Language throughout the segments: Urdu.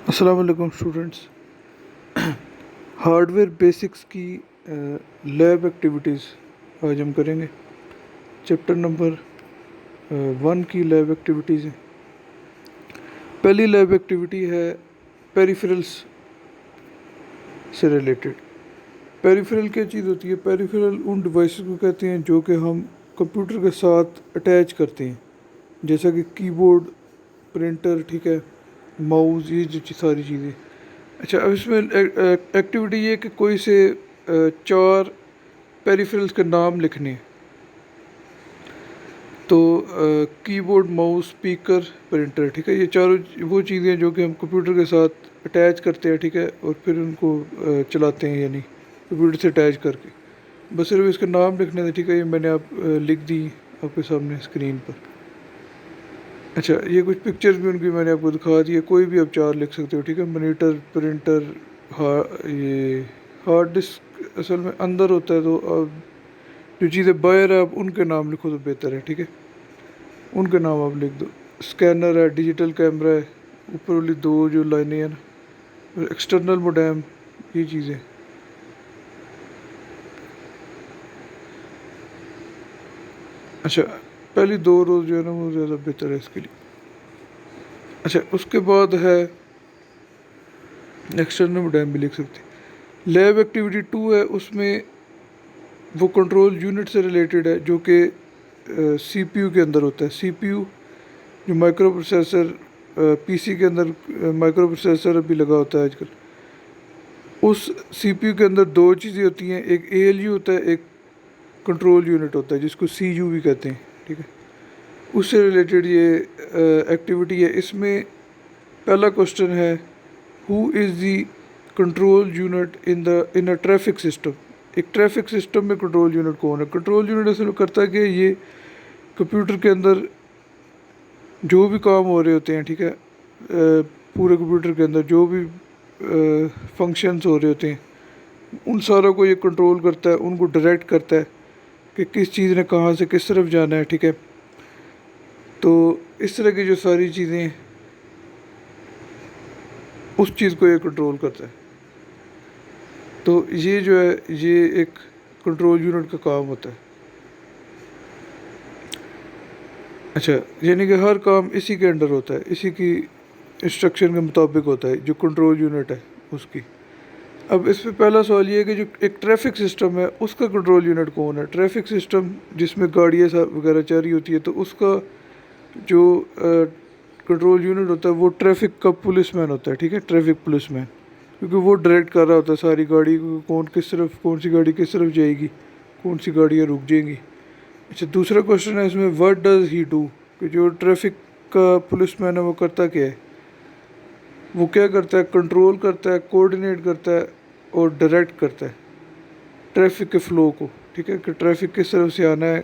السلام علیکم اسٹوڈنٹس. ہارڈ ویئر بیسکس کی لیب ایکٹیویٹیز آج ہم کریں گے. چیپٹر نمبر 1 کی لیب ایکٹیویٹیز ہیں. پہلی لیب ایکٹیویٹی ہے پیریفرلس سے ریلیٹڈ. پیریفرل کیا چیز ہوتی ہے؟ پیریفرل ان ڈیوائسز کو کہتے ہیں جو کہ ہم کمپیوٹر کے ساتھ اٹیچ کرتے ہیں، جیسا کہ کی بورڈ، پرنٹر، ٹھیک ہے، ماؤز، یہ جو ساری چیزیں. اچھا، اب اس میں ایکٹیویٹی یہ کہ کوئی سے 4 پیریفرلس کے نام لکھنے ہیں. تو کی بورڈ، ماؤس، اسپیکر، پرنٹر، ٹھیک ہے، یہ چاروں وہ چیزیں جو کہ ہم کمپیوٹر کے ساتھ اٹیچ کرتے ہیں، ٹھیک ہے، اور پھر ان کو چلاتے ہیں، یعنی کمپیوٹر سے اٹیچ کر کے. بس صرف اس کے نام لکھنے تھے، ٹھیک ہے. یہ میں نے لکھ دی آپ کے سامنے اسکرین پر. اچھا، یہ کچھ پکچرز بھی ان کی میں نے آپ کو دکھا دی ہے. کوئی بھی آپ 4 لکھ سکتے ہو، ٹھیک ہے. مانیٹر، پرنٹر، یہ ہارڈ ڈسک اصل میں اندر ہوتا ہے، تو اب جو چیزیں باہر ہے آپ ان کے نام لکھو تو بہتر ہے، ٹھیک ہے. ان کے نام آپ لکھ دو. اسکینر ہے، ڈیجیٹل کیمرہ ہے، اوپر والی 2 جو لائنیں ہیں نا، ایکسٹرنل موڈیم، یہ چیزیں. اچھا، پہلی 2 روز جو ہے نا وہ زیادہ بہتر ہے اس کے لیے. اچھا، اس کے بعد ہے ایکسٹرنل موڈیم بھی لکھ سکتے. لیب ایکٹیویٹی 2 ہے، اس میں وہ کنٹرول یونٹ سے ریلیٹڈ ہے جو کہ سی پی یو کے اندر ہوتا ہے. سی پی یو جو مائکرو پروسیسر، پی سی کے اندر مائکرو پروسیسر ابھی لگا ہوتا ہے آج کل. اس سی پی یو کے اندر 2 چیزیں ہوتی ہیں، ایک اے ایل یو ہوتا ہے، ایک کنٹرول یونٹ ہوتا ہے جس کو سی یو بھی کہتے ہیں، ٹھیک ہے. اس سے ریلیٹڈ یہ ایکٹیویٹی ہے. اس میں پہلا کوشچن ہے، who is the control unit in a traffic system. ایک ٹریفک سسٹم میں کنٹرول یونٹ کون ہے؟ کنٹرول یونٹ اصل میں کرتا ہے کہ یہ کمپیوٹر کے اندر جو بھی کام ہو رہے ہوتے ہیں، ٹھیک ہے، پورے کمپیوٹر کے اندر جو بھی فنکشنز ہو رہے ہوتے ہیں ان ساروں کو یہ کنٹرول کرتا ہے، ان کو ڈائریکٹ کرتا ہے کہ کس چیز نے کہاں سے کس طرف جانا ہے، ٹھیک ہے. تو اس طرح کی جو ساری چیزیں ہیں اس چیز کو یہ کنٹرول کرتا ہے. تو یہ جو ہے یہ ایک کنٹرول یونٹ کا کام ہوتا ہے. اچھا، یعنی کہ ہر کام اسی کے انڈر ہوتا ہے، اسی کی انسٹرکشن کے مطابق ہوتا ہے جو کنٹرول یونٹ ہے اس کی. اب اس پہ پہلا سوال یہ ہے کہ جو ایک ٹریفک سسٹم ہے اس کا کنٹرول یونٹ کون ہے؟ ٹریفک سسٹم جس میں گاڑیاں وغیرہ چل رہی ہوتی ہے، تو اس کا جو کنٹرول یونٹ ہوتا ہے وہ ٹریفک کا پولیس مین ہوتا ہے، ٹھیک ہے، ٹریفک پولیس مین. کیونکہ وہ ڈائریکٹ کر رہا ہوتا ہے ساری گاڑی کو، کون سی گاڑی کس طرف جائے گی، کون سی گاڑیاں رک جائیں گی. اچھا، دوسرا کوشچن ہے اس میں، واٹ ڈز ہی ڈو، کہ جو ٹریفک کا پولیس مین ہے وہ کرتا کیا ہے؟ وہ کیا کرتا ہے؟ کنٹرول کرتا ہے، کوآرڈینیٹ کرتا ہے اور ڈائریکٹ کرتا ہے ٹریفک کے فلو کو، ٹھیک ہے، کہ ٹریفک کس طرف سے آنا ہے،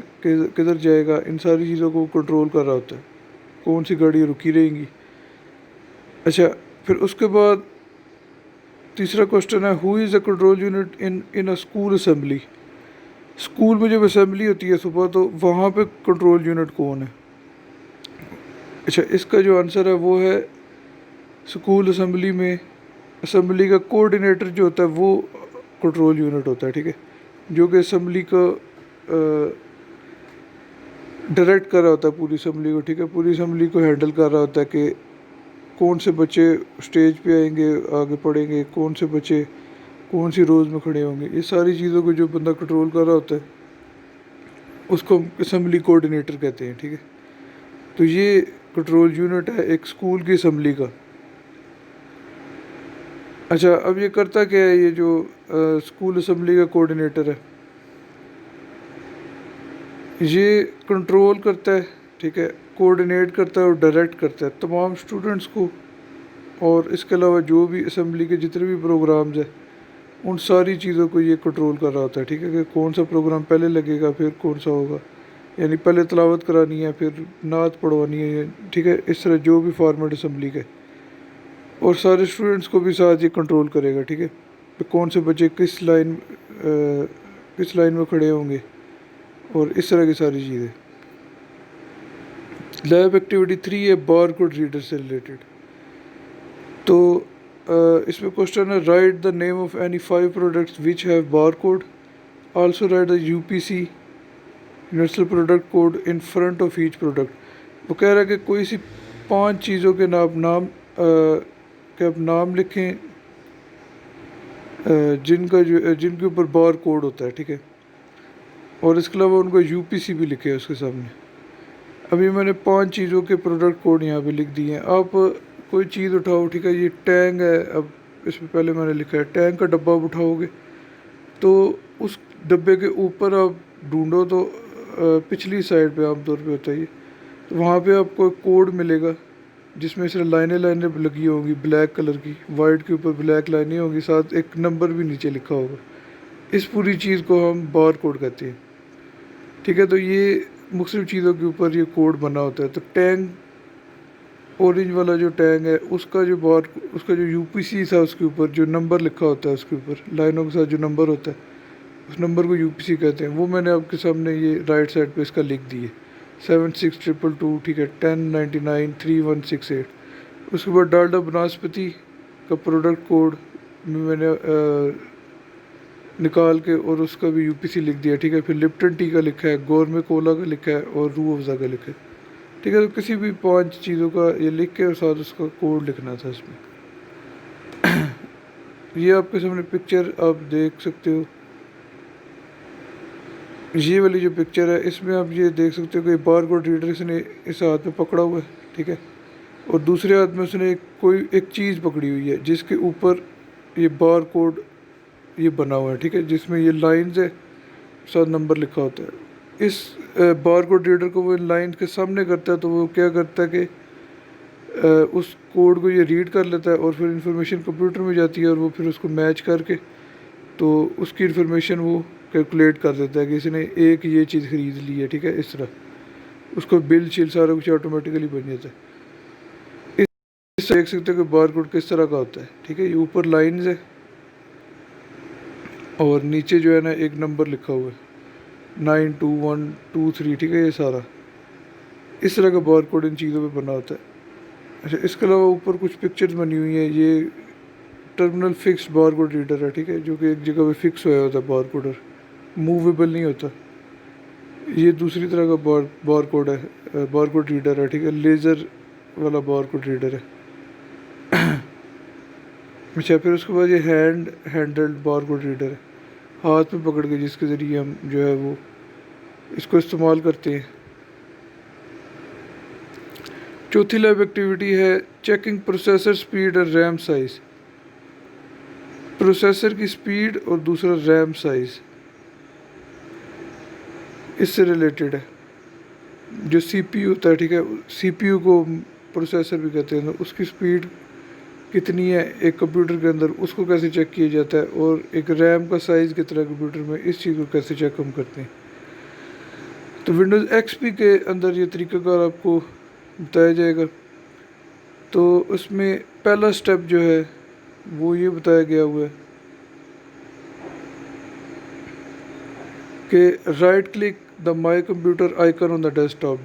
کدھر جائے گا، ان ساری چیزوں کو کنٹرول کر رہا ہوتا ہے، کون سی گاڑی رکی رہیں گی. اچھا، پھر اس کے بعد تیسرا کوشچن ہے، who is a control unit in a school assembly. School میں جب اسمبلی ہوتی ہے صبح تو وہاں پہ کنٹرول یونٹ کون ہے؟ اچھا، اس کا جو آنسر ہے وہ ہے اسکول اسمبلی میں اسمبلی کا کوآرڈینیٹر جو ہوتا ہے وہ کنٹرول یونٹ ہوتا ہے، ٹھیک ہے، جو کہ اسمبلی کا ڈائریکٹ کر رہا ہوتا ہے پوری اسمبلی کو، ٹھیک ہے، پوری اسمبلی کو ہینڈل کر رہا ہوتا ہے کہ کون سے بچے اسٹیج پہ آئیں گے، آگے پڑھیں گے، کون سے بچے کون سی روز میں کھڑے ہوں گے. یہ ساری چیزوں کو جو بندہ کنٹرول کر رہا ہوتا ہے اس کو اسمبلی کوآرڈینیٹر کہتے ہیں، ٹھیک ہے. تو یہ کنٹرول یونٹ ہے ایک اسکول کی اسمبلی کا. اچھا، اب یہ کرتا کیا ہے یہ جو اسکول اسمبلی کا کوآرڈینیٹر ہے؟ یہ کنٹرول کرتا ہے، ٹھیک ہے، کوآرڈینیٹ کرتا ہے اور ڈائریکٹ کرتا ہے تمام اسٹوڈنٹس کو، اور اس کے علاوہ جو بھی اسمبلی کے جتنے بھی پروگرامز ہیں ان ساری چیزوں کو یہ کنٹرول کر رہا ہوتا ہے، ٹھیک ہے، کہ کون سا پروگرام پہلے لگے گا، پھر کون سا ہوگا، یعنی پہلے تلاوت کرانی ہے، پھر نعت پڑھوانی ہے، ٹھیک ہے، اس طرح جو بھی فارمیٹ اسمبلی کے. اور سارے اسٹوڈنٹس کو بھی ساتھ یہ کنٹرول کرے گا، ٹھیک ہے، کہ کون سے بچے کس لائن میں کھڑے ہوں گے، اور اس طرح کی ساری چیزیں. لیب ایکٹیویٹی 3 ہے بار کوڈ ریڈر سے ریلیٹڈ. تو اس میں کوشچن ہے write the name of any 5 products which have bar code, also write the UPC universal product code in front of each product. وہ کہہ رہا ہے کہ کوئی سی 5 چیزوں کے نام لکھیں جن کے اوپر بار کوڈ ہوتا ہے، ٹھیک ہے، اور اس کے علاوہ ان کو UPC بھی لکھے ہے اس کے سامنے۔ ابھی میں نے 5 چیزوں کے پروڈکٹ کوڈ یہاں پہ لکھ دیے ہیں۔ آپ کوئی چیز اٹھاؤ، ٹھیک ہے، یہ ٹینگ ہے، اب اس میں پہلے میں نے لکھا ہے ٹینگ کا ڈبہ آپ اٹھاؤ گے تو اس ڈبے کے اوپر آپ ڈھونڈو تو پچھلی سائڈ پہ عام طور پہ ہوتا ہے یہ، تو وہاں پہ آپ کو ایک کوڈ ملے گا جس میں اس طرح لائنیں لگی ہوں گی بلیک کلر کی، وائٹ کے اوپر بلیک لائنیں ہوں گی، ساتھ ایک نمبر بھی نیچے لکھا ہوگا۔ اس پوری چیز کو ہم بار کوڈ کہتے ہیں، ٹھیک ہے۔ تو یہ مختلف چیزوں کے اوپر یہ کوڈ بنا ہوتا ہے۔ تو ٹینگ، اورنج والا جو ٹینگ ہے اس کا جو UPC تھا، اس کے اوپر جو نمبر لکھا ہوتا ہے، اس کے اوپر لائنوں کے ساتھ جو نمبر ہوتا ہے اس نمبر کو UPC کہتے ہیں۔ وہ میں نے آپ کے سامنے یہ رائٹ سائڈ پہ اس کا لکھ دیے 76222، ٹھیک ہے، 10993168۔ اس کے بعد ڈالڈا بناسپتی کا پروڈکٹ کوڈ میں نے نکال کے اور اس کا بھی UPC لکھ دیا، ٹھیک ہے۔ پھر لپٹن ٹی کا لکھا ہے، گورمے کولا کا لکھا ہے اور روح افزا کا لکھا ہے، ٹھیک ہے۔ تو کسی بھی 5 چیزوں کا یہ لکھ کے اور ساتھ اس کا کوڈ لکھنا تھا اس میں۔ یہ آپ کے سامنے پکچر آپ دیکھ سکتے ہو، یہ والی جو پکچر ہے اس میں آپ یہ دیکھ سکتے ہو کہ بار کوڈ ریڈر اس نے اس ہاتھ میں پکڑا ہوا ہے، ٹھیک ہے، اور دوسرے ہاتھ میں اس نے ایک چیز پکڑی ہوئی ہے جس کے اوپر یہ بار کوڈ یہ بنا ہوا ہے، ٹھیک ہے، جس میں یہ لائنز ہے، ساتھ نمبر لکھا ہوتا ہے۔ اس بار کوڈ ریڈر کو وہ لائن کے سامنے کرتا ہے تو وہ کیا کرتا ہے کہ اس کوڈ کو یہ ریڈ کر لیتا ہے اور پھر انفارمیشن کمپیوٹر میں جاتی ہے اور وہ پھر اس کو میچ کر کے تو اس کی انفارمیشن وہ کیلکولیٹ کر دیتا ہے کہ اس نے ایک یہ چیز خرید لی ہے، ٹھیک ہے، اس طرح اس کو بل شل سارا کچھ آٹومیٹیکلی بن جاتا ہے۔ اس سے دیکھ سکتے ہو کہ بار کوڈ کس طرح کا ہوتا ہے، ٹھیک ہے۔ یہ اوپر لائنز ہے اور نیچے جو ہے نا ایک نمبر لکھا ہوا ہے 92123، ٹھیک ہے، یہ سارا اس طرح کا بار کوڈ ان چیزوں پہ بنا ہوتا ہے۔ اچھا، اس کے علاوہ اوپر کچھ پکچرز بنی ہوئی ہیں، یہ terminal fix bar code reader ہے، ٹھیک ہے، جو کہ ایک جگہ پہ فکس ہوا ہوتا ہے بار کوڈر، موویبل نہیں ہوتا۔ یہ دوسری طرح کا بار کوڈ ہے، بار کوڈ ریڈر ہے، ٹھیک ہے، لیزر والا بار کوڈ ریڈر ہے۔ اچھا، پھر اس کے بعد یہ ہینڈلڈ بار کوڈ ریڈر ہے، ہاتھ میں پکڑ کے جس کے ذریعے ہم جو ہے وہ اس کو استعمال کرتے ہیں۔ چوتھی لیب ایکٹیویٹی ہے چیکنگ پروسیسر سپیڈ اور ریم سائز۔ پروسیسر کی سپیڈ اور دوسرا ریم سائز اس سے ریلیٹڈ ہے۔ جو CPU ہوتا ہے، ٹھیک ہے، CPU کو پروسیسر بھی کہتے ہیں، تو اس کی سپیڈ کتنی ہے ایک کمپیوٹر کے اندر، اس کو کیسے چیک کیا جاتا ہے، اور ایک ریم کا سائز کتنا ہے کمپیوٹر میں، اس چیز کو کیسے چیک ہم کرتے ہیں۔ تو ونڈوز XP کے اندر یہ طریقہ کار آپ کو بتایا جائے گا۔ تو اس میں پہلا سٹیپ جو ہے وہ یہ بتایا گیا ہوا ہے کہ right click the my computer icon on the desktop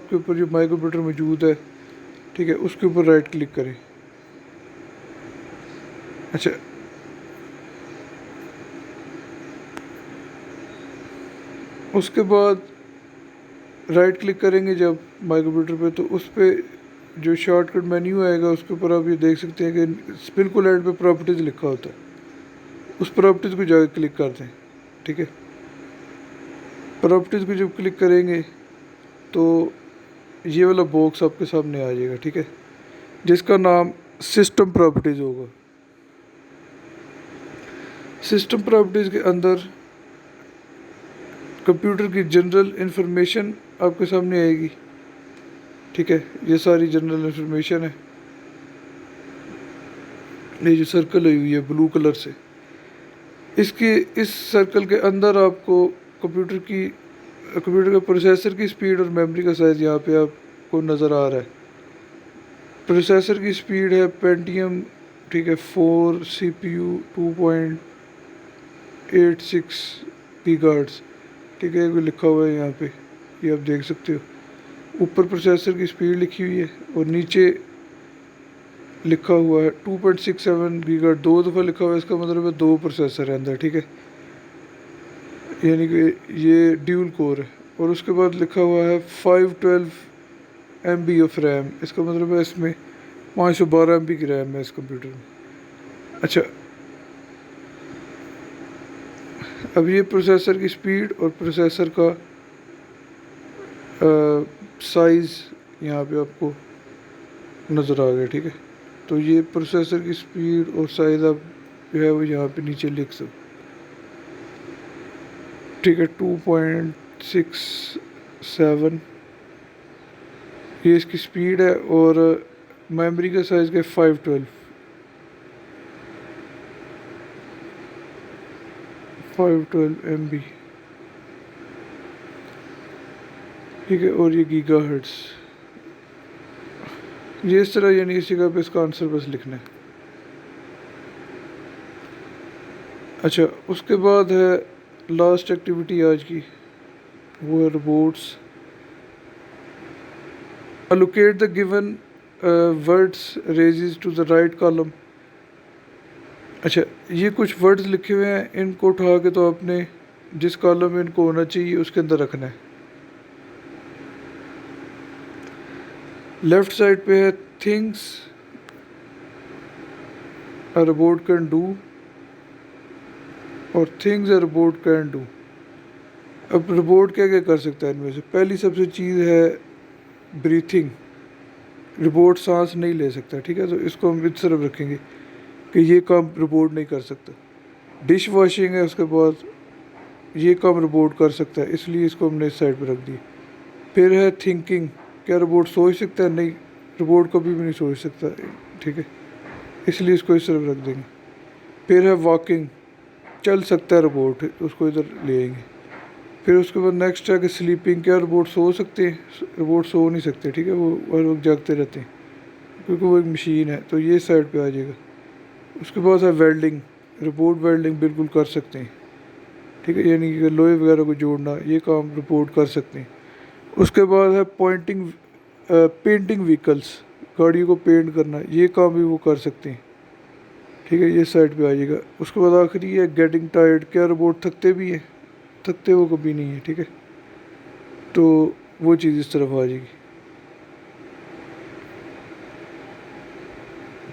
کے اوپر جو مائی کمپیوٹر موجود ہے، ٹھیک ہے، اس کے اوپر رائٹ کلک کریں۔ اچھا، اس کے بعد رائٹ کلک کریں گے جب مائی کمپیوٹر پہ تو اس پہ جو شارٹ کٹ مینیو آئے گا اس کے اوپر آپ یہ دیکھ سکتے ہیں کہ بالکل اینڈ پہ پراپرٹیز لکھا ہوتا ہے، اس پراپرٹیز کو جا کے کلک کر دیں، ٹھیک ہے۔ پراپرٹیز کو جب کلک کریں گے تو یہ والا باکس آپ کے سامنے آ جائے گا، ٹھیک ہے، جس کا نام سسٹم پراپرٹیز ہوگا۔ سسٹم پراپرٹیز کے اندر کمپیوٹر کی جنرل انفارمیشن آپ کے سامنے آئے گی، ٹھیک ہے، یہ ساری جنرل انفارمیشن ہے، یہ جو سرکل ہوئی ہے بلو کلر سے، اس سرکل کے اندر آپ کو کمپیوٹر کے پروسیسر کی سپیڈ اور میموری کا سائز یہاں پہ آپ کو نظر آ رہا ہے۔ پروسیسر کی سپیڈ ہے پینٹیم، ٹھیک ہے، 4 CPU 2.86 گیگا ہرٹز، ٹھیک ہے، یہ لکھا ہوا ہے یہاں پہ، یہ آپ دیکھ سکتے ہو۔ اوپر پروسیسر کی سپیڈ لکھی ہوئی ہے اور نیچے لکھا ہوا ہے 2.67 گیگا، 2 دفعہ لکھا ہوا ہے، اس کا مطلب ہے 2 پروسیسر ہے اندر، ٹھیک ہے، یعنی کہ یہ ڈیول کور ہے۔ اور اس کے بعد لکھا ہوا ہے 512 MB آف ریم، اس کا مطلب ہے اس میں 512 MB کی ریم ہے اس کمپیوٹر میں۔ اچھا، اب یہ پروسیسر کی سپیڈ اور پروسیسر کا سائز یہاں پہ آپ کو نظر آ گیا، ٹھیک ہے۔ تو یہ پروسیسر کی سپیڈ اور سائز آپ جو ہے وہ یہاں پہ نیچے لکھ سکتے، ٹھیک ہے۔ 2.67 یہ اس کی سپیڈ ہے، اور میموری کا سائز کا 512 MB، ٹھیک ہے، اور یہ گیگا ہرٹس، یہ اس طرح، یعنی اسی کا پہ اس کا آنسر بس لکھنا ہے۔ اچھا، اس کے بعد ہے لاسٹ ایکٹیویٹی آج کی، وہ ہے robots. allocate the given words raises to the right column۔ اچھا، یہ کچھ ورڈز لکھے ہوئے ہیں، ان کو اٹھا کے تو آپ نے جس کالم میں ان کو ہونا چاہیے اس کے اندر رکھنا ہے۔ لیفٹ سائڈ پہ ہے things a robot can do اور things a robot can do۔ اب روبوٹ کیا کیا کر سکتا ہے ان میں سے؟ پہلی سب سے چیز ہے بریتھنگ، روبوٹ سانس نہیں لے سکتا، ٹھیک ہے، تو اس کو ہم اس طرف رکھیں گے کہ یہ کام روبوٹ نہیں کر سکتا۔ ڈش واشنگ ہے، اس کے بعد یہ کام روبوٹ کر سکتا ہے، اس لیے اس کو ہم نے اس سائڈ پہ رکھ دی۔ پھر ہے تھنکنگ، کیا روبوٹ سوچ سکتا ہے؟ نہیں، روبوٹ کبھی بھی نہیں سوچ سکتا، ٹھیک ہے، اس لیے اس کو اس طرف رکھ دیں گے۔ پھر ہے واکنگ، چل سکتا ہے روبوٹ، اس کو ادھر لے آئیں گے۔ پھر اس کے بعد نیکسٹ ہے کہ سلیپنگ، کیا روبوٹ سو سکتے ہیں؟ روبوٹ سو نہیں سکتے، ٹھیک ہے، وہ ہر وقت جاگتے رہتے ہیں کیونکہ وہ ایک مشین ہے، تو یہ سائڈ پہ آ جائے گا۔ اس کے بعد ہے ویلڈنگ، روبوٹ ویلڈنگ بالکل کر سکتے ہیں، ٹھیک ہے، یعنی کہ لوہے وغیرہ کو جوڑنا، یہ کام روبوٹ کر سکتے ہیں۔ اس کے بعد ہے پینٹنگ وہیکلس، گاڑیوں کو پینٹ کرنا، یہ کام بھی وہ کر سکتے ہیں، ٹھیک ہے، یہ سائڈ پہ آ جائے گا۔ اس کے بعد آخری ہے گیٹنگ ٹائرڈ، کیا روبوٹ تھکتے بھی ہیں؟ تھکتے وہ کبھی نہیں ہیں، ٹھیک ہے، تو وہ چیز اس طرف آ جائے گی،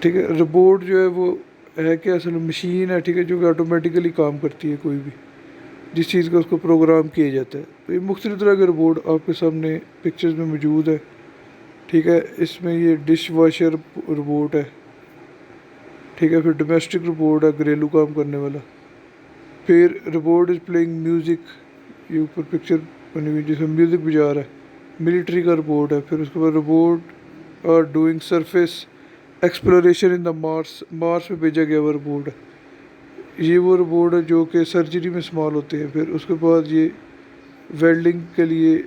ٹھیک ہے۔ روبوٹ جو ہے وہ ہے کہ اصل مشین ہے، ٹھیک ہے، جو کہ آٹومیٹیکلی کام کرتی ہے، کوئی بھی جس چیز کا اس کو پروگرام کیا جاتا ہے۔ تو یہ مختلف طرح کے روبوٹ آپ کے سامنے پکچرز میں موجود ہے، ٹھیک ہے۔ اس میں یہ ڈش واشر روبوٹ ہے، ٹھیک ہے، پھر ڈومیسٹک روبوٹ ہے، گھریلو کام کرنے والا۔ پھر روبوٹ از پلینگ میوزک، یہ اوپر پکچر بنی ہوئی جس میں میوزک بجا رہا ہے، ملٹری کا روبوٹ ہے۔ پھر اس کے بعد robot are doing surface exploration in the Mars پہ بھیجا گیا ہوا روبوٹ ہے، یہ وہ روبوٹ ہے جو کہ سرجری میں استعمال ہوتے ہیں۔ پھر اس کے بعد یہ ویلڈنگ کے لیے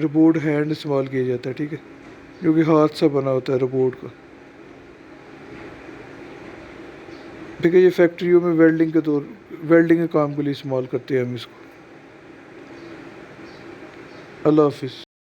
روبوٹ ہینڈ استعمال کیا جاتا ہے، ٹھیک ہے، جو کہ ہاتھ سے بنا ہوتا ہے روبوٹ کا، ٹھیک ہے۔ یہ فیکٹریوں میں ویلڈنگ کے کام کے لیے استعمال کرتے ہیں ہم اس کو۔ اللہ حافظ۔